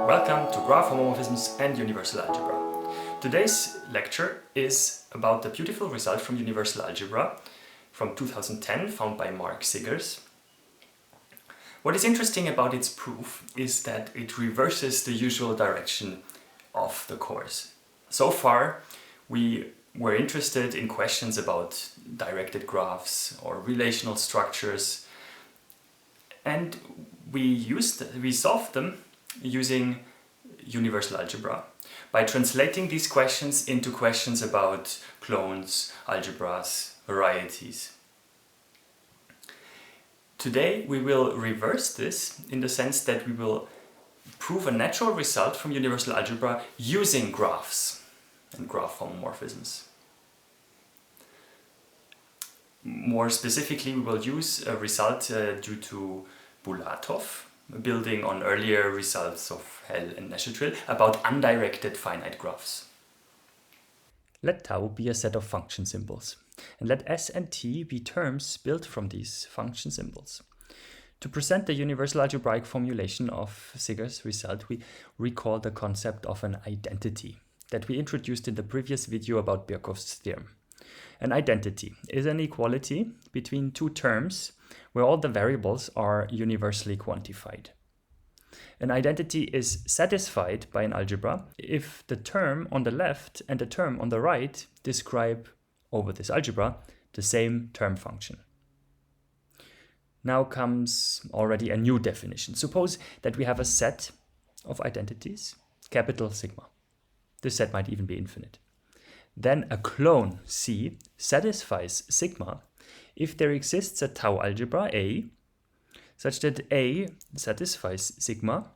Welcome to Graph Homomorphisms and Universal Algebra. Today's lecture is about the beautiful result from Universal Algebra from 2010 found by Mark Siggers. What is interesting about its proof is that it reverses the usual direction of the course. So far we were interested in questions about directed graphs or relational structures, and we solved them using universal algebra by translating these questions into questions about clones, algebras, varieties. Today we will reverse this in the sense that we will prove a natural result from universal algebra using graphs and graph homomorphisms. More specifically, we will use a result due to Bulatov, building on earlier results of Hell-Nesetril about undirected finite graphs. Let tau be a set of function symbols, and let S and T be terms built from these function symbols. To present the universal algebraic formulation of Siggers' result, we recall the concept of an identity that we introduced in the previous video about Birkhoff's theorem. An identity is an equality between two terms where all the variables are universally quantified. An identity is satisfied by an algebra if the term on the left and the term on the right describe, over this algebra, the same term function. Now comes already a new definition. Suppose that we have a set of identities, capital sigma. This set might even be infinite. Then a clone C satisfies sigma if there exists a tau algebra A such that A satisfies sigma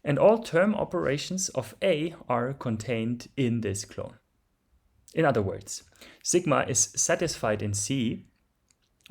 and all term operations of A are contained in this clone. In other words, sigma is satisfied in C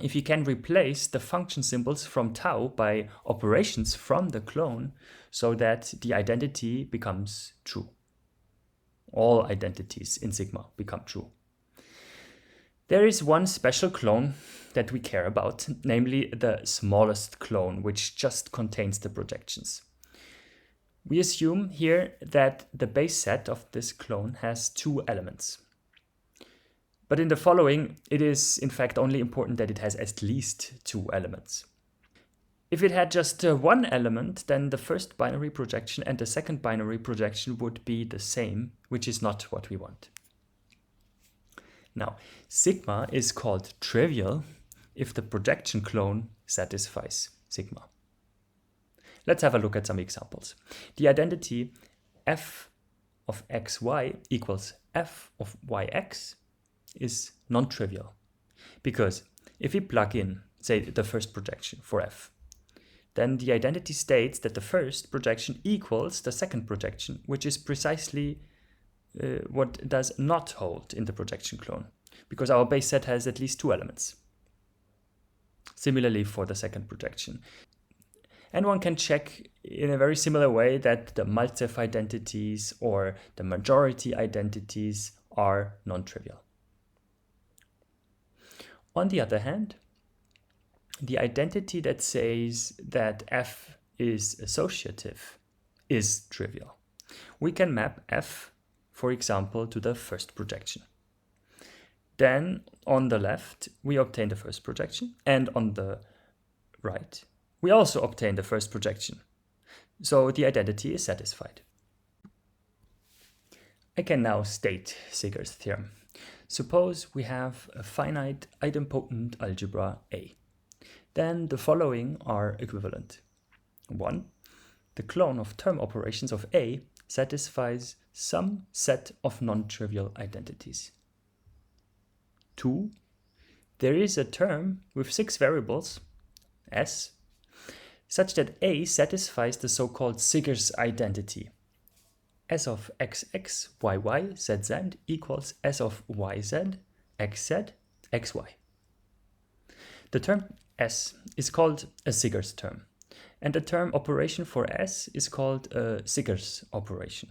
if you can replace the function symbols from tau by operations from the clone so that the identity becomes true. All identities in sigma become true. There is one special clone that we care about, namely the smallest clone, which just contains the projections. We assume here that the base set of this clone has two elements. But in the following, it is in fact only important that it has at least two elements. If it had just one element, then the first binary projection and the second binary projection would be the same, which is not what we want. Now, sigma is called trivial if the projection clone satisfies sigma. Let's have a look at some examples. The identity f of xy equals f of yx is non-trivial, because if we plug in, say, the first projection for f, then the identity states that the first projection equals the second projection, which is precisely what does not hold in the projection clone, because our base set has at least two elements. Similarly for the second projection. And one can check in a very similar way that the Maltsev identities or the majority identities are non-trivial. On the other hand, the identity that says that f is associative is trivial. We can map f, for example, to the first projection. Then on the left, we obtain the first projection, and on the right, we also obtain the first projection. So the identity is satisfied. I can now state Siggers' theorem. Suppose we have a finite idempotent algebra A. Then the following are equivalent. 1. The clone of term operations of A satisfies some set of non-trivial identities. 2. There is a term with 6 variables, S, such that A satisfies the so-called Siggers identity. S of xx, yy, zz equals S of yz, xz, xy. The term S is called a Siggers term, and the term operation for S is called a Siggers operation.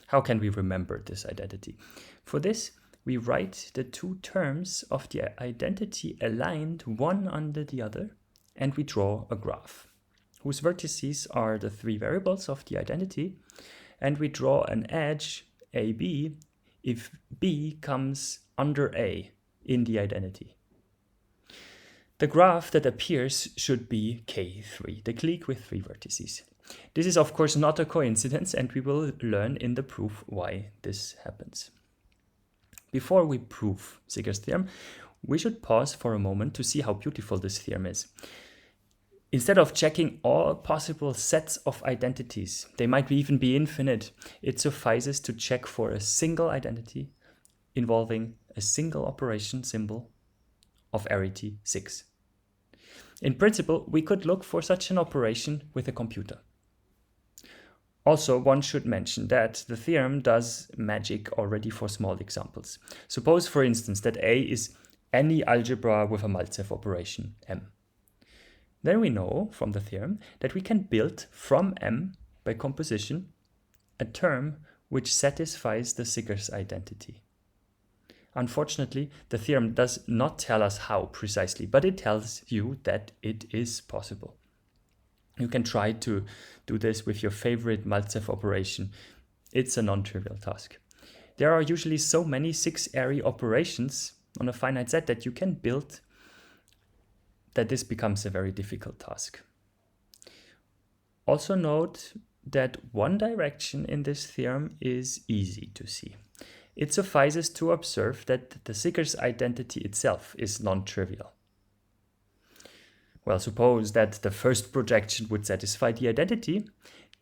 How can we remember this identity? For this, we write the two terms of the identity aligned one under the other, and we draw a graph. whose vertices are the three variables of the identity, and we draw an edge AB if B comes under A in the identity. The graph that appears should be K3, the clique with three vertices. This is of course not a coincidence, and we will learn in the proof why this happens. Before we prove Siggers' theorem, we should pause for a moment to see how beautiful this theorem is. Instead of checking all possible sets of identities, they might even be infinite, it suffices to check for a single identity involving a single operation symbol of arity 6. In principle, we could look for such an operation with a computer. Also, one should mention that the theorem does magic already for small examples. Suppose, for instance, that A is any algebra with a Maltsev operation, M. Then we know from the theorem that we can build from M, by composition, a term which satisfies the Siggers identity. Unfortunately, the theorem does not tell us how precisely, but it tells you that it is possible. You can try to do this with your favorite Maltsev operation. It's a non-trivial task. There are usually so many 6-array operations on a finite set that you can build that this becomes a very difficult task. Also note that one direction in this theorem is easy to see. It suffices to observe that the Siggers identity itself is non-trivial. Well, suppose that the first projection would satisfy the identity,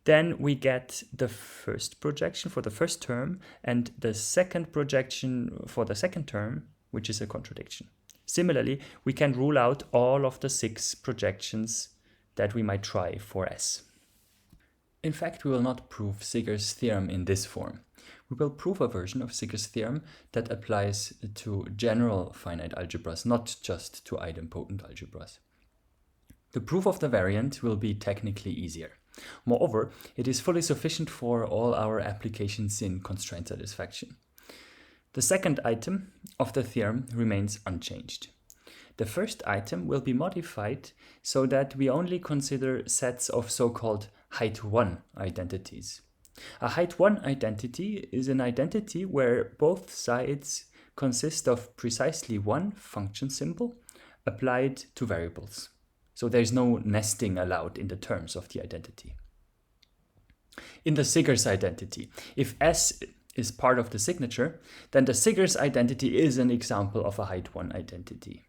then we get the first projection for the first term and the second projection for the second term, which is a contradiction. Similarly, we can rule out all of the 6 projections that we might try for S. In fact, we will not prove Siggers' theorem in this form. We will prove a version of Siggers' theorem that applies to general finite algebras, not just to idempotent algebras. The proof of the variant will be technically easier. Moreover, it is fully sufficient for all our applications in constraint satisfaction. The second item of the theorem remains unchanged. The first item will be modified so that we only consider sets of so-called height 1 identities. A height 1 identity is an identity where both sides consist of precisely one function symbol applied to variables. So there is no nesting allowed in the terms of the identity. In the Siggers identity, if S is part of the signature, then the Siggers identity is an example of a height 1 identity.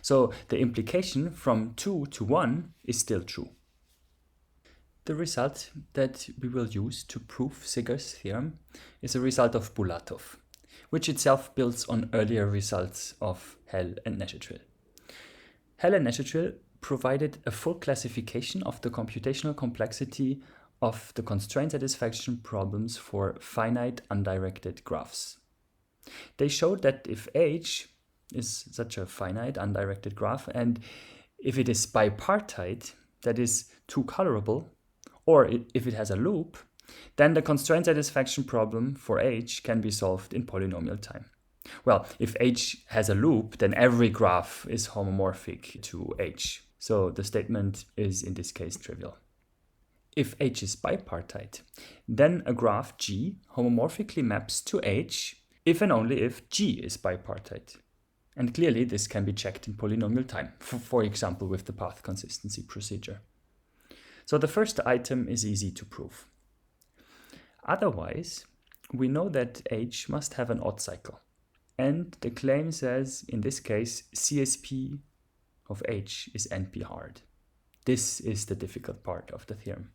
So the implication from 2 to 1 is still true. The result that we will use to prove Siggers' theorem is a result of Bulatov, which itself builds on earlier results of Hell and Nesetril. Hell-Nesetril provided a full classification of the computational complexity of the constraint satisfaction problems for finite undirected graphs. They showed that if H is such a finite undirected graph, and if it is bipartite, that is two-colorable, or if it has a loop, then the constraint satisfaction problem for H can be solved in polynomial time. Well, if H has a loop, then every graph is homomorphic to H. So the statement is in this case trivial. If H is bipartite, then a graph G homomorphically maps to H if and only if G is bipartite. And clearly this can be checked in polynomial time, for example with the path consistency procedure. So the first item is easy to prove. Otherwise, we know that H must have an odd cycle. And the claim says, in this case, CSP of H is NP hard. This is the difficult part of the theorem.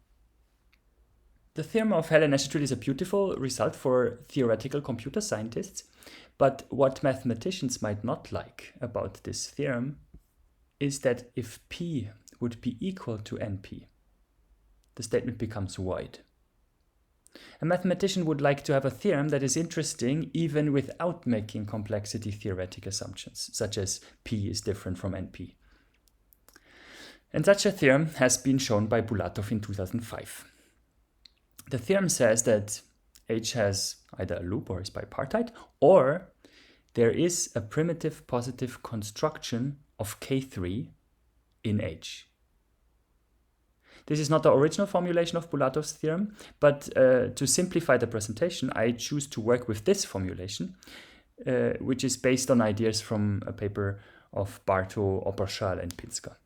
The theorem of Hell-Nesetril is a beautiful result for theoretical computer scientists, but what mathematicians might not like about this theorem is that if P would be equal to NP, the statement becomes void. A mathematician would like to have a theorem that is interesting even without making complexity theoretic assumptions, such as P is different from NP. And such a theorem has been shown by Bulatov in 2005. The theorem says that H has either a loop or is bipartite, or there is a primitive positive construction of K3 in H. This is not the original formulation of Bulatov's theorem, but to simplify the presentation, I choose to work with this formulation, which is based on ideas from a paper of Bartow, Opperschall, and Pinsker.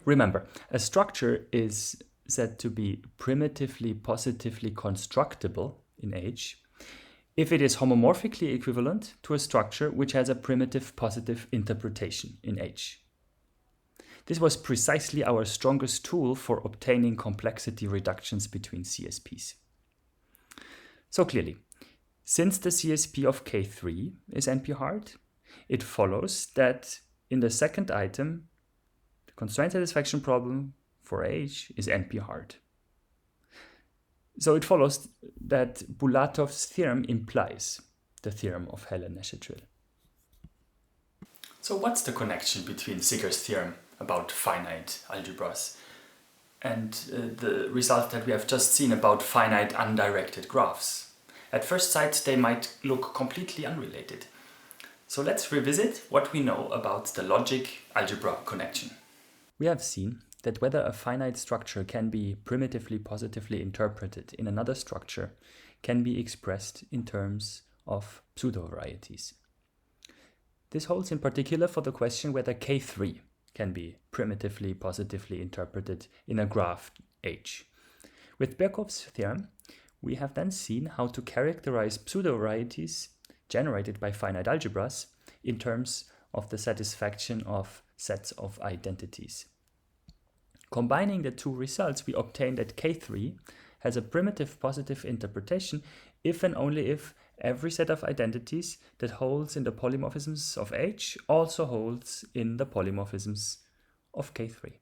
Remember, a structure is said to be primitively positively constructible in H if it is homomorphically equivalent to a structure which has a primitive positive interpretation in H. This was precisely our strongest tool for obtaining complexity reductions between CSPs. So clearly, since the CSP of K3 is NP-hard, it follows that in the second item, the constraint satisfaction problem for H is NP-hard. So it follows that Bulatov's theorem implies the theorem of Hell-Nesetril. So what's the connection between Siggers' theorem about finite algebras and the result that we have just seen about finite undirected graphs? At first sight, they might look completely unrelated. So let's revisit what we know about the logic algebra connection. We have seen that whether a finite structure can be primitively positively interpreted in another structure can be expressed in terms of pseudo-varieties. This holds in particular for the question whether K3 can be primitively positively interpreted in a graph H. With Birkhoff's theorem, we have then seen how to characterize pseudo-varieties generated by finite algebras in terms of the satisfaction of sets of identities. Combining the two results, we obtain that K3 has a primitive positive interpretation if and only if every set of identities that holds in the polymorphisms of H also holds in the polymorphisms of K3.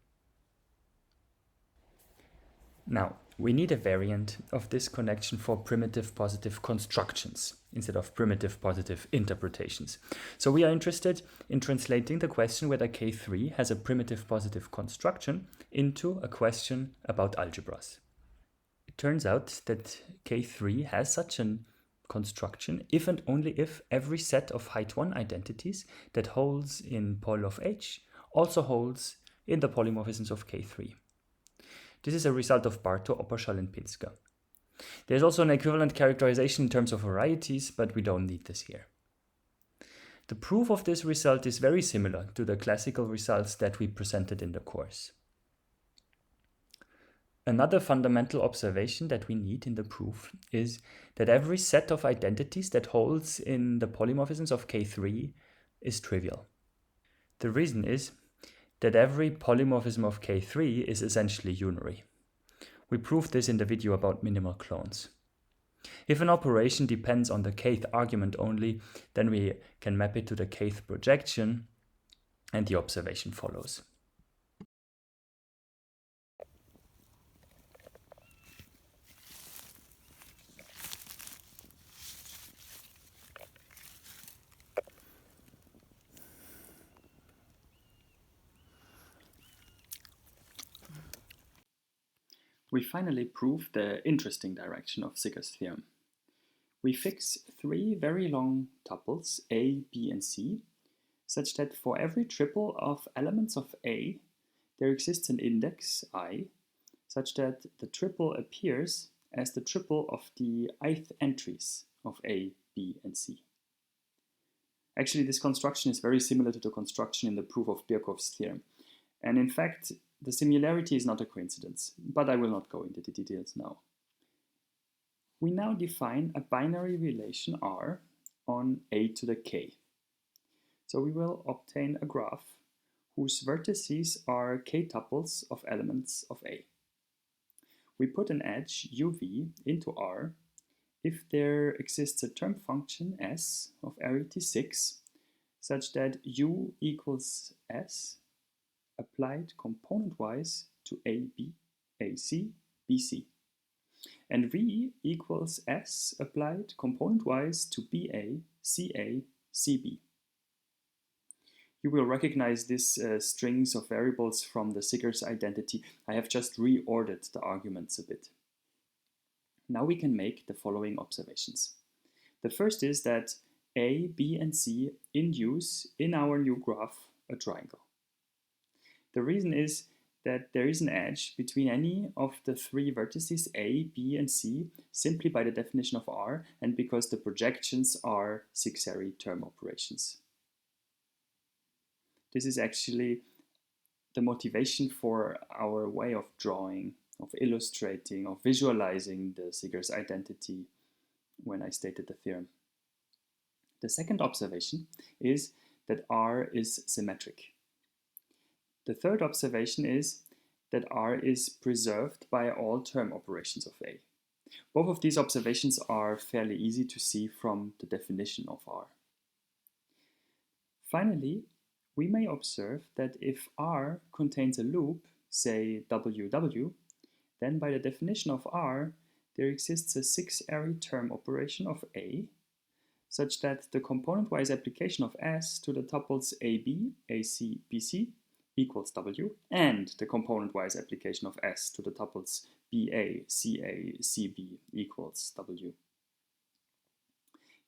Now, we need a variant of this connection for primitive positive constructions instead of primitive positive interpretations. So we are interested in translating the question whether K3 has a primitive positive construction into a question about algebras. It turns out that K3 has such a construction if and only if every set of height 1 identities that holds in pol of H also holds in the polymorphisms of K3. This is a result of Bartow, Opperschall, and Pinsker. There's also an equivalent characterization in terms of varieties, but we don't need this here. The proof of this result is very similar to the classical results that we presented in the course. Another fundamental observation that we need in the proof is that every set of identities that holds in the polymorphisms of K3 is trivial. The reason is that every polymorphism of K3 is essentially unary. We proved this in the video about minimal clones. If an operation depends on the kth argument only, then we can map it to the kth projection, and the observation follows. We finally prove the interesting direction of Siggers' theorem. We fix three very long tuples A, B, and C, such that for every triple of elements of A, there exists an index I, such that the triple appears as the triple of the ith entries of A, B, and C. Actually, this construction is very similar to the construction in the proof of Birkhoff's theorem. And in fact, the similarity is not a coincidence, but I will not go into the details now. We now define a binary relation R on A to the K. So we will obtain a graph whose vertices are K tuples of elements of A. We put an edge uv into R if there exists a term function S of arity 6 such that U equals S applied component-wise to AB, AC, BC. And V equals S applied component-wise to BA, CA, CB. You will recognize these strings of variables from the Siggers identity. I have just reordered the arguments a bit. Now we can make the following observations. The first is that A, B, and C induce in our new graph a triangle. The reason is that there is an edge between any of the three vertices A, B, and C simply by the definition of R and because the projections are Siggers term operations. This is actually the motivation for our way of drawing, of illustrating, of visualizing the Siggers identity when I stated the theorem. The second observation is that R is symmetric. The third observation is that R is preserved by all term operations of A. Both of these observations are fairly easy to see from the definition of R. Finally, we may observe that if R contains a loop, say WW, then by the definition of R, there exists a six-array term operation of A, such that the component-wise application of S to the tuples AB, AC, BC equals W, and the component-wise application of S to the tuples BA, CA, CB equals W.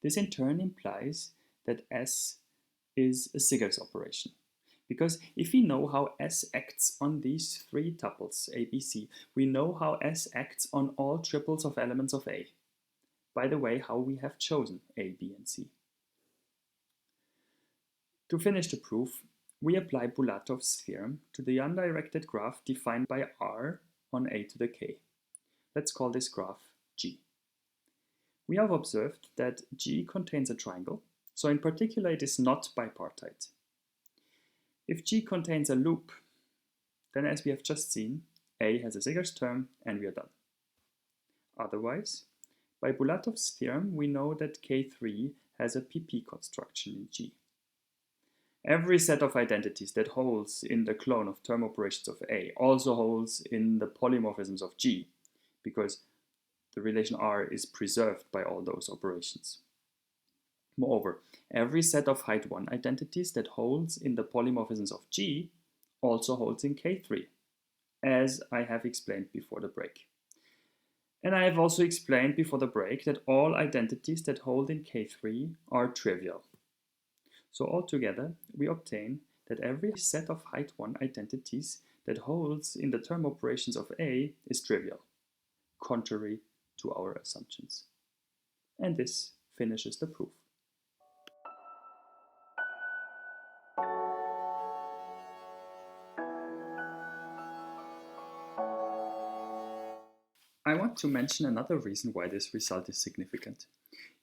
This in turn implies that S is a Siggers operation. Because if we know how S acts on these three tuples, A, B, C, we know how S acts on all triples of elements of A. By the way, how we have chosen A, B, and C. To finish the proof, we apply Bulatov's theorem to the undirected graph defined by R on A to the K. Let's call this graph G. We have observed that G contains a triangle, so in particular it is not bipartite. If G contains a loop, then as we have just seen, A has a Siggers term and we are done. Otherwise, by Bulatov's theorem, we know that K3 has a PP construction in G. Every set of identities that holds in the clone of term operations of A also holds in the polymorphisms of G, because the relation R is preserved by all those operations. Moreover, every set of height 1 identities that holds in the polymorphisms of G also holds in K3, as I have explained before the break. And I have also explained before the break that all identities that hold in K3 are trivial. So altogether, we obtain that every set of height 1 identities that holds in the term operations of A is trivial, contrary to our assumptions. And this finishes the proof. I want to mention another reason why this result is significant.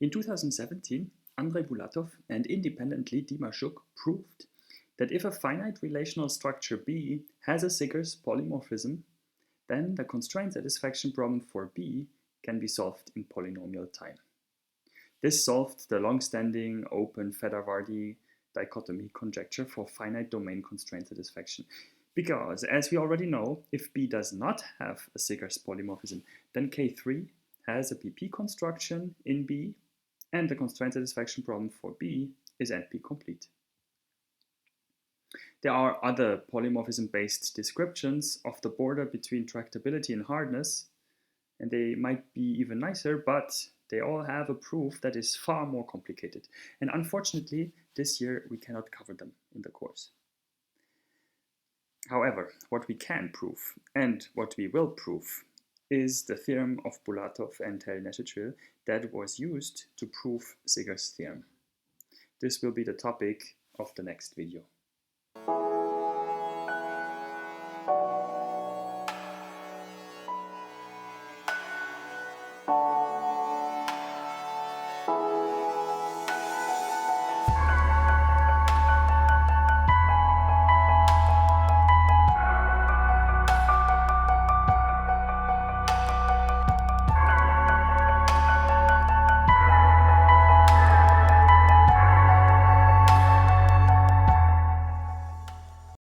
In 2017, Andrei Bulatov and independently Dima Shuk proved that if a finite relational structure B has a Siggers polymorphism, then the constraint satisfaction problem for B can be solved in polynomial time. This solved the long-standing open Fedorwardy dichotomy conjecture for finite domain constraint satisfaction. Because, as we already know, if B does not have a Siggers polymorphism, then K3 has a PP construction in B, and the constraint satisfaction problem for B is NP complete. There are other polymorphism-based descriptions of the border between tractability and hardness, and they might be even nicer, but they all have a proof that is far more complicated. And unfortunately, this year we cannot cover them in the course. However, what we can prove, and what we will prove, is the theorem of Bulatov and Hell-Nesetril that was used to prove Siggers' theorem. This will be the topic of the next video.